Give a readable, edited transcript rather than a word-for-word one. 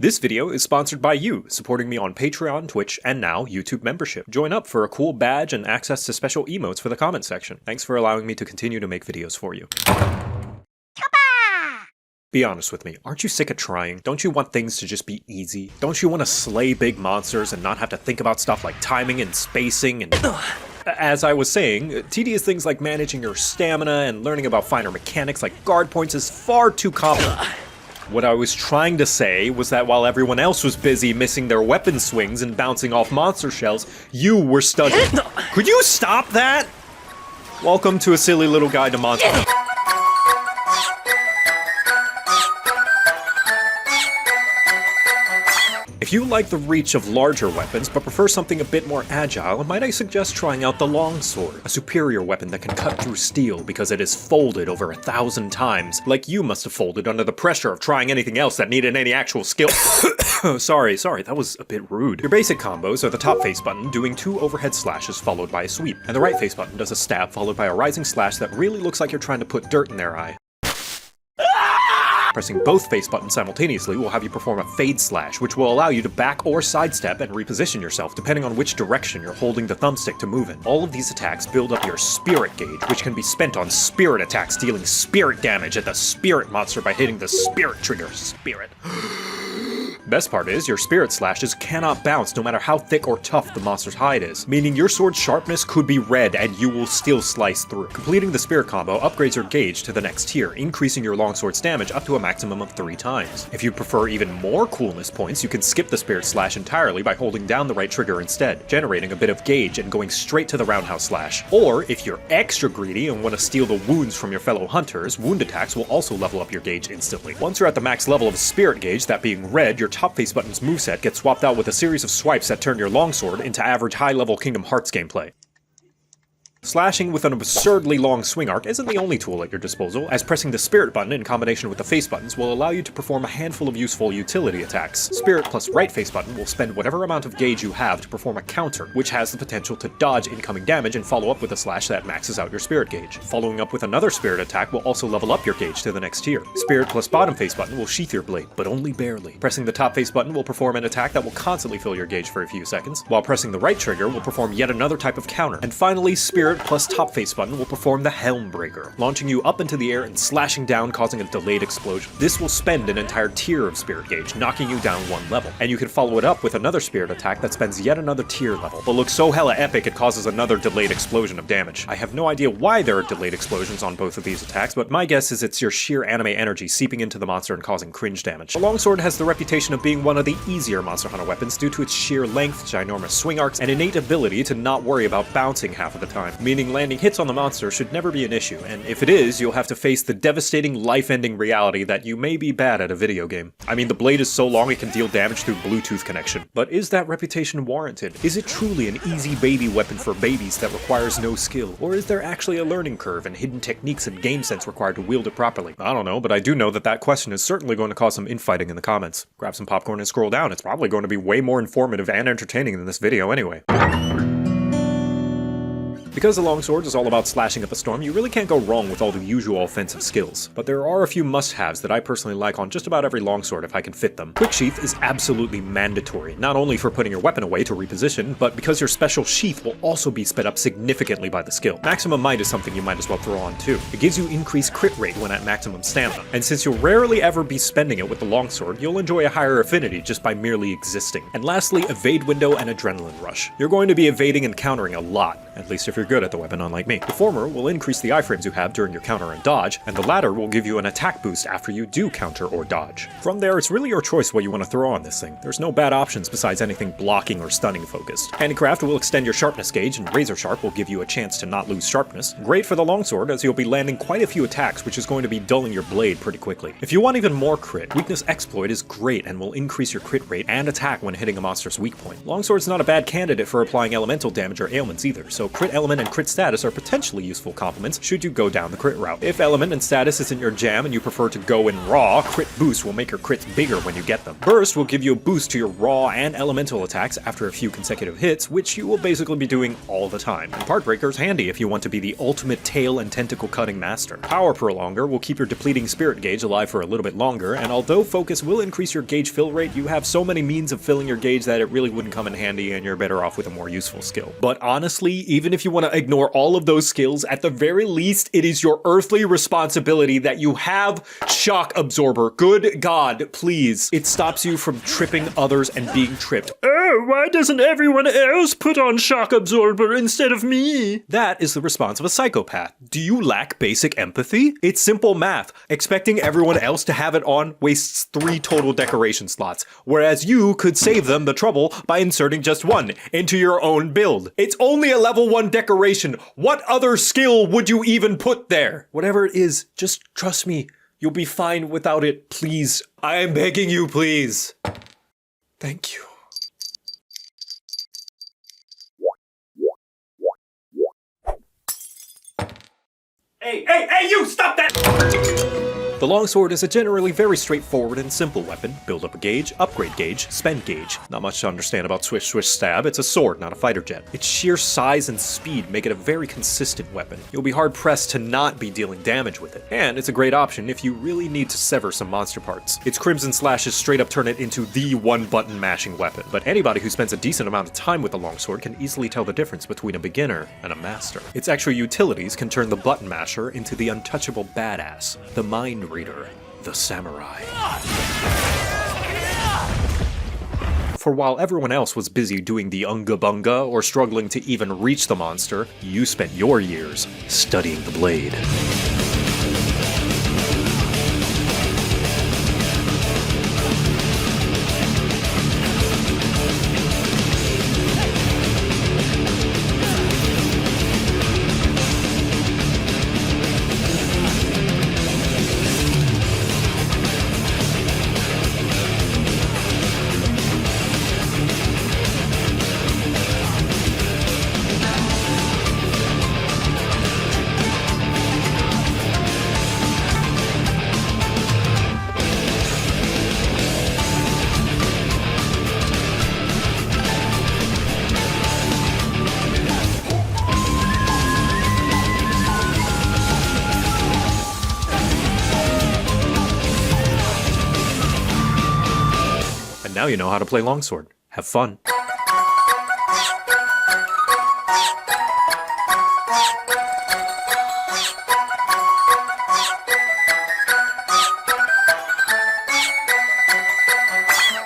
This video is sponsored by you, supporting me on Patreon, Twitch, and now YouTube membership. Join up for a cool badge and access to special emotes for the comment section. Thanks for allowing me to continue to make videos for you. Be honest with me, aren't you sick of trying? Don't you want things to just be easy? Don't you want to slay big monsters and not have to think about stuff like timing and spacing and... As I was saying, tedious things like managing your stamina and learning about finer mechanics like guard points is far too complicated. What I was trying to say was that while everyone else was busy missing their weapon swings and bouncing off monster shells, you were studying. Could you stop that? Welcome to a silly little guide to monster. If you like the reach of larger weapons, but prefer something a bit more agile, might I suggest trying out the Longsword, a superior weapon that can cut through steel because it is folded over 1,000 times, like you must have folded under the pressure of trying anything else that needed any actual skill. Sorry, that was a bit rude. Your basic combos are the top face button doing 2 overhead slashes followed by a sweep, and the right face button does a stab followed by a rising slash that really looks like you're trying to put dirt in their eye. Pressing both face buttons simultaneously will have you perform a fade slash, which will allow you to back or sidestep and reposition yourself depending on which direction you're holding the thumbstick to move in. All of these attacks build up your spirit gauge, which can be spent on spirit attacks, dealing spirit damage at the spirit monster by hitting the spirit trigger. Spirit. Best part is, your spirit slashes cannot bounce no matter how thick or tough the monster's hide is, meaning your sword's sharpness could be red and you will still slice through. Completing the spirit combo upgrades your gauge to the next tier, increasing your longsword's damage up to a maximum of 3 times. If you prefer even more coolness points, you can skip the spirit slash entirely by holding down the right trigger instead, generating a bit of gauge and going straight to the roundhouse slash. Or, if you're extra greedy and want to steal the wounds from your fellow hunters, wound attacks will also level up your gauge instantly. Once you're at the max level of spirit gauge, that being red, your top face button's moveset gets swapped out with a series of swipes that turn your longsword into average high-level Kingdom Hearts gameplay. Slashing with an absurdly long swing arc isn't the only tool at your disposal, as pressing the Spirit button in combination with the face buttons will allow you to perform a handful of useful utility attacks. Spirit plus right face button will spend whatever amount of gauge you have to perform a counter, which has the potential to dodge incoming damage and follow up with a slash that maxes out your Spirit gauge. Following up with another Spirit attack will also level up your gauge to the next tier. Spirit plus bottom face button will sheath your blade, but only barely. Pressing the top face button will perform an attack that will constantly fill your gauge for a few seconds, while pressing the right trigger will perform yet another type of counter. And finally, Spirit plus top face button will perform the Helm Breaker, launching you up into the air and slashing down, causing a delayed explosion. This will spend an entire tier of Spirit gauge, knocking you down 1 level, and you can follow it up with another Spirit attack that spends yet another tier level, but looks so hella epic it causes another delayed explosion of damage. I have no idea why there are delayed explosions on both of these attacks, but my guess is it's your sheer anime energy seeping into the monster and causing cringe damage. The Longsword has the reputation of being one of the easier Monster Hunter weapons due to its sheer length, ginormous swing arcs, and innate ability to not worry about bouncing half of the time, meaning landing hits on the monster should never be an issue, and if it is, you'll have to face the devastating, life-ending reality that you may be bad at a video game. I mean, the blade is so long it can deal damage through Bluetooth connection, but is that reputation warranted? Is it truly an easy baby weapon for babies that requires no skill, or is there actually a learning curve and hidden techniques and game sense required to wield it properly? I don't know, but I do know that that question is certainly going to cause some infighting in the comments. Grab some popcorn and scroll down, it's probably going to be way more informative and entertaining than this video anyway. Because the Longsword is all about slashing up a storm, you really can't go wrong with all the usual offensive skills. But there are a few must-haves that I personally like on just about every Longsword if I can fit them. Quick Sheath is absolutely mandatory, not only for putting your weapon away to reposition, but because your special sheath will also be sped up significantly by the skill. Maximum Might is something you might as well throw on too. It gives you increased crit rate when at maximum stamina, and since you'll rarely ever be spending it with the Longsword, you'll enjoy a higher affinity just by merely existing. And lastly, Evade Window and Adrenaline Rush. You're going to be evading and countering a lot, at least if you're good at the weapon, unlike me. The former will increase the iframes you have during your counter and dodge, and the latter will give you an attack boost after you do counter or dodge. From there, it's really your choice what you want to throw on this thing. There's no bad options besides anything blocking or stunning focused. Handicraft will extend your sharpness gauge, and Razor Sharp will give you a chance to not lose sharpness. Great for the Longsword, as you'll be landing quite a few attacks, which is going to be dulling your blade pretty quickly. If you want even more crit, Weakness Exploit is great and will increase your crit rate and attack when hitting a monster's weak point. Longsword's not a bad candidate for applying elemental damage or ailments either, so crit element and crit status are potentially useful complements should you go down the crit route. If element and status isn't your jam and you prefer to go in raw, crit boost will make your crits bigger when you get them. Burst will give you a boost to your raw and elemental attacks after a few consecutive hits, which you will basically be doing all the time. And Part Breaker is handy if you want to be the ultimate tail and tentacle cutting master. Power Prolonger will keep your depleting spirit gauge alive for a little bit longer, and although Focus will increase your gauge fill rate, you have so many means of filling your gauge that it really wouldn't come in handy and you're better off with a more useful skill. But honestly, even if you want to ignore all of those skills, at the very least, it is your earthly responsibility that you have Shock Absorber. Good God, please. It stops you from tripping others and being tripped. Oh, why doesn't everyone else put on Shock Absorber instead of me? That is the response of a psychopath. Do you lack basic empathy? It's simple math. Expecting everyone else to have it on wastes 3 total decoration slots, whereas you could save them the trouble by inserting just 1 into your own build. It's only a level 1 decoration. What other skill would you even put there? Whatever it is, just trust me. You'll be fine without it, please. I am begging you, please. Thank you. Hey, you, stop that! The Longsword is a generally very straightforward and simple weapon. Build up a gauge, upgrade gauge, spend gauge. Not much to understand about swish swish stab, it's a sword, not a fighter jet. Its sheer size and speed make it a very consistent weapon. You'll be hard pressed to not be dealing damage with it. And it's a great option if you really need to sever some monster parts. Its Crimson Slashes straight up turn it into the one-button mashing weapon. But anybody who spends a decent amount of time with the Longsword can easily tell the difference between a beginner and a master. Its extra utilities can turn the button masher into the untouchable badass, the mind reader, the samurai. For while everyone else was busy doing the unga bunga or struggling to even reach the monster, you spent your years studying the blade. Now you know how to play Longsword. Have fun.